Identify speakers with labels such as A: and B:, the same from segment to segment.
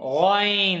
A: غين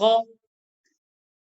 A: غ,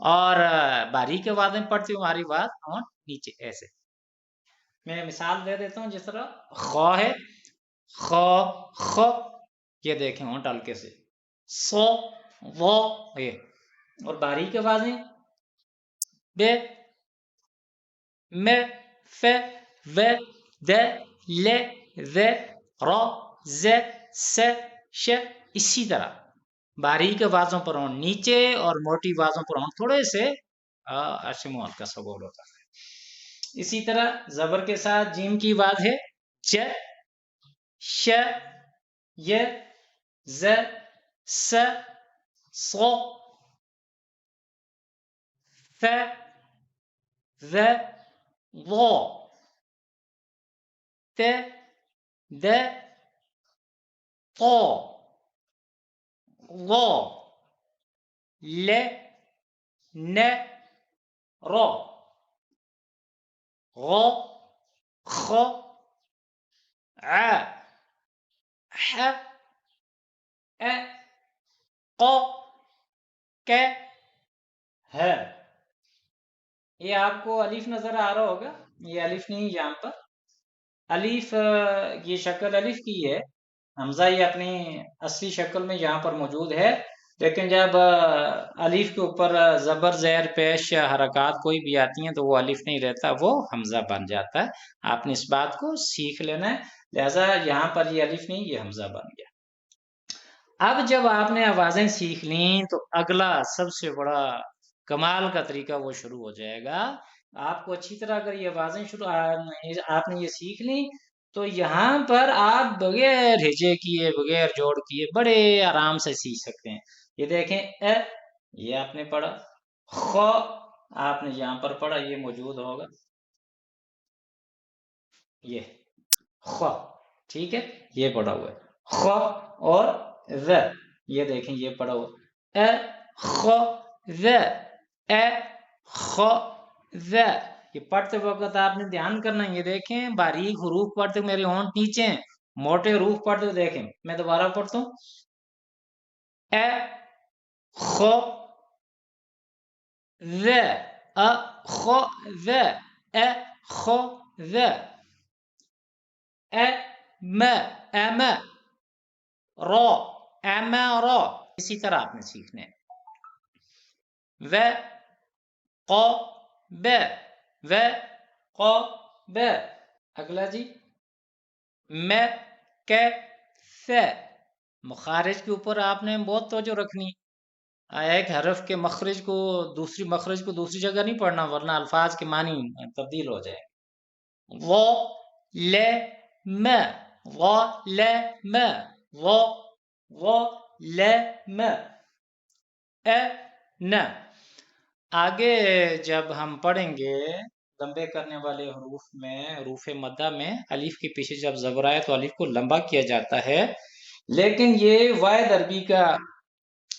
A: اور باریک آوازیں پڑھتے ہو ہماری بات ہونٹ نیچے ایسے. میں مثال دے دیتا ہوں. جس طرح خو ہے، خو خو، یہ دیکھیں ہونٹ ہلکے سے. سو وہ یہ. اور باریک آوازیں بے میں ف و د ل ذ ر ز س ش. اسی طرح باریک آوازوں پر ہون نیچے اور موٹی آوازوں پر ہون تھوڑے سے اشمول کا سبول ہوتا ہے. اسی طرح زبر کے ساتھ جیم کی آواز ہے ج ش ی ز س ص ف ذ ض ت د ط ظ ل ن ر غ خ ع ح ا ق ک ہے. یہ آپ کو الف نظر آ رہا ہوگا. یہ الف نہیں یہاں پر الف، یہ شکل الف کی ہے. حمزہ یہ اپنی اصلی شکل میں یہاں پر موجود ہے، لیکن جب الف کے اوپر زبر زیر پیش حرکات کوئی بھی آتی ہیں تو وہ الف نہیں رہتا، وہ حمزہ بن جاتا ہے. آپ نے اس بات کو سیکھ لینا ہے. لہذا یہاں پر یہ الف نہیں، یہ حمزہ بن گیا. اب جب آپ نے آوازیں سیکھ لیں تو اگلا سب سے بڑا کمال کا طریقہ وہ شروع ہو جائے گا. آپ کو اچھی طرح اگر یہ آوازیں آپ نے یہ سیکھ لیں تو یہاں پر آپ بغیر ہجے کیے، بغیر جوڑ کیے بڑے آرام سے سیکھ سکتے ہیں. یہ دیکھیں یہ آپ نے پڑھا. خ آپ نے یہاں پر پڑھا، یہ موجود ہوگا یہ خ. ٹھیک ہے، یہ پڑھا ہوا ہے. خ اور ذ یہ دیکھیں یہ پڑھا ہوا خ ذ خ ذ. یہ پڑھتے وقت آپ نے دھیان کرنا ہے. یہ دیکھیں باریک حروف پڑھتے میرے ہونٹ نیچے ہیں، موٹے حروف پڑھتے دیکھیں. میں دوبارہ پڑھتا ہوں خ ذ خ ذ خ ذ م ام رو ام رو. اسی طرح آپ نے سیکھنے و ق ب و ق ب. اگلا جی م ک ف. مخارج کے اوپر آپ نے بہت توجہ رکھنی. ایک حرف کے مخرج کو دوسری جگہ نہیں پڑھنا، ورنہ الفاظ کے معنی تبدیل ہو جائے. وہ ل م وہ ل م وہ ل م ن. آگے جب ہم پڑھیں گے لمبے کرنے والے حروف میں، حروف مدہ میں الف کے پیچھے جب زبر آئے تو الف کو لمبا کیا جاتا ہے. لیکن یہ واحد عربی کا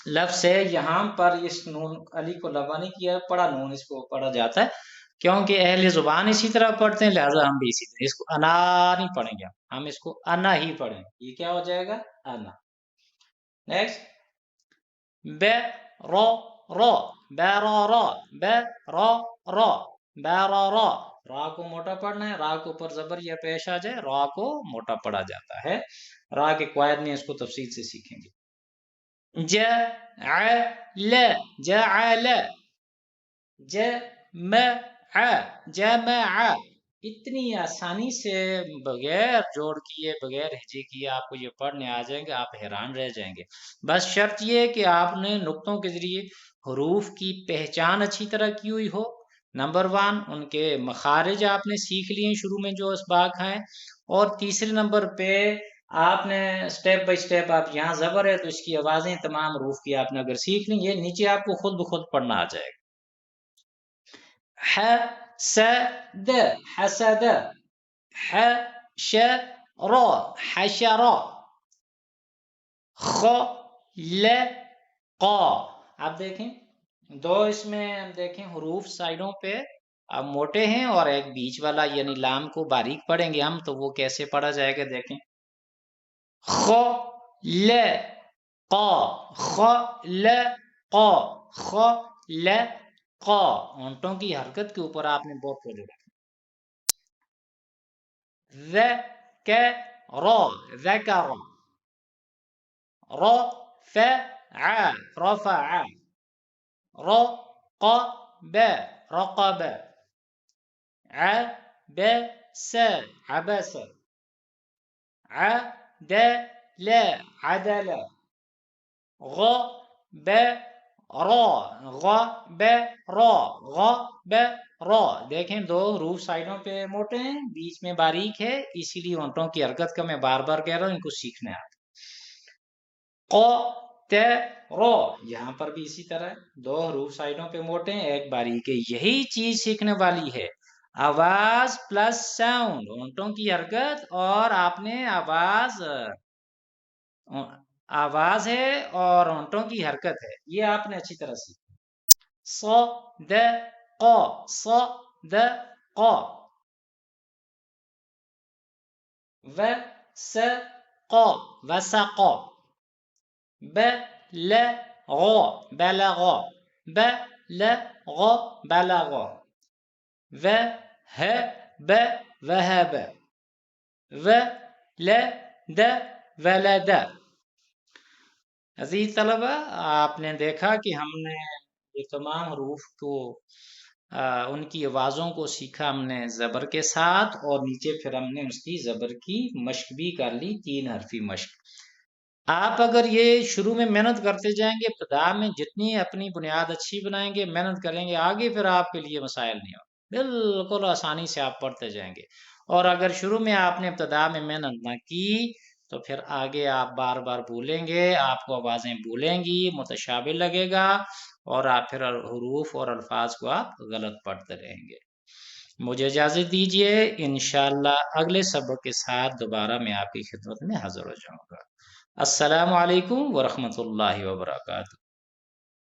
A: لفظ ہے، یہاں پر اس نون الف کو لمبا نہیں کیا، پڑا نون اس کو پڑھا جاتا ہے کیونکہ اہل زبان اسی طرح پڑھتے ہیں. لہذا ہم بھی اسی طرح اس کو انا نہیں پڑھیں گے، ہم اس کو انا ہی پڑھیں. یہ کیا ہو جائے گا؟ انا. نیکسٹ ب رو رو ب رو رو ب رو رو ب رو رو. را کو موٹا پڑھنا ہے، را کے اوپر زبر یا پیش آ جائے را کو موٹا پڑھا جاتا ہے. را کے قواعد میں اس کو تفصیل سے سیکھیں گے. ج ع ل جعل جمع جمع. اتنی آسانی سے بغیر جوڑ کیے، بغیر ہجے کیے آپ کو یہ پڑھنے آ جائیں گے، آپ حیران رہ جائیں گے. بس شرط یہ ہے کہ آپ نے نقطوں کے ذریعے حروف کی پہچان اچھی طرح کی ہوئی ہو. نمبر 1 ان کے مخارج آپ نے سیکھ لیے شروع میں جو اسباق ہیں. اور تیسرے نمبر پہ آپ نے سٹیپ بائی سٹیپ، آپ یہاں زبر ہے تو اس کی آوازیں تمام حروف کی آپ نے اگر سیکھ لیں، یہ نیچے آپ کو خود بخود پڑھنا آ جائے گا. حسد حسد حشر حشر خلق. آپ دیکھیں دو اس میں دیکھیں حروف سائڈوں پہ اب موٹے ہیں اور ایک بیچ والا یعنی لام کو باریک پڑھیں گے ہم، تو وہ کیسے پڑھا جائے گا دیکھیں. خلق خلق خلق ق اونٹوں کی حرکت کے اوپر آپ نے بہت توجہ رکھنا. ذکر ذکر رفع رفع رقب رقب عبس عبس عدل عدل غبر غبر. دیکھیں دو حروف سائڈوں پہ موٹے ہیں، بیچ میں باریک ہے، اسی لیے اونٹوں کی حرکت کا میں بار بار کہہ رہا ہوں، ان کو سیکھنا ہے. یہاں پر بھی اسی طرح دو حروف سائڈوں پہ موٹے ہیں، ایک باریک ہے. یہی چیز سیکھنے والی ہے، آواز پلس ساؤنڈ، اونٹوں کی حرکت اور آپ نے آواز ہے اور اونٹوں کی حرکت ہے، یہ آپ نے اچھی طرح سیکھا. صدق صدق وسق وسق بلغ بلغ بلغ بلغ وهب وهب ولد ولد. عزیز طلبہ، آپ نے دیکھا کہ ہم نے یہ تمام حروف کو ان کی آوازوں کو سیکھا ہم نے زبر کے ساتھ، اور نیچے پھر ہم نے اس کی زبر کی مشق بھی کر لی، 3 حرفی مشق. آپ اگر یہ شروع میں محنت کرتے جائیں گے، ابتدا میں جتنی اپنی بنیاد اچھی بنائیں گے، محنت کریں گے، آگے پھر آپ کے لیے مسائل نہیں ہوں، بالکل آسانی سے آپ پڑھتے جائیں گے. اور اگر شروع میں آپ نے ابتدا میں محنت نہ کی تو پھر آگے آپ بار بار بھولیں گے، آپ کو آوازیں بھولیں گی، متشابہ لگے گا، اور آپ پھر حروف اور الفاظ کو آپ غلط پڑھتے رہیں گے. مجھے اجازت دیجیے، انشاءاللہ اگلے سبق کے ساتھ دوبارہ میں آپ کی خدمت میں حاضر ہو جاؤں گا. السلام علیکم ورحمۃ اللہ وبرکاتہ.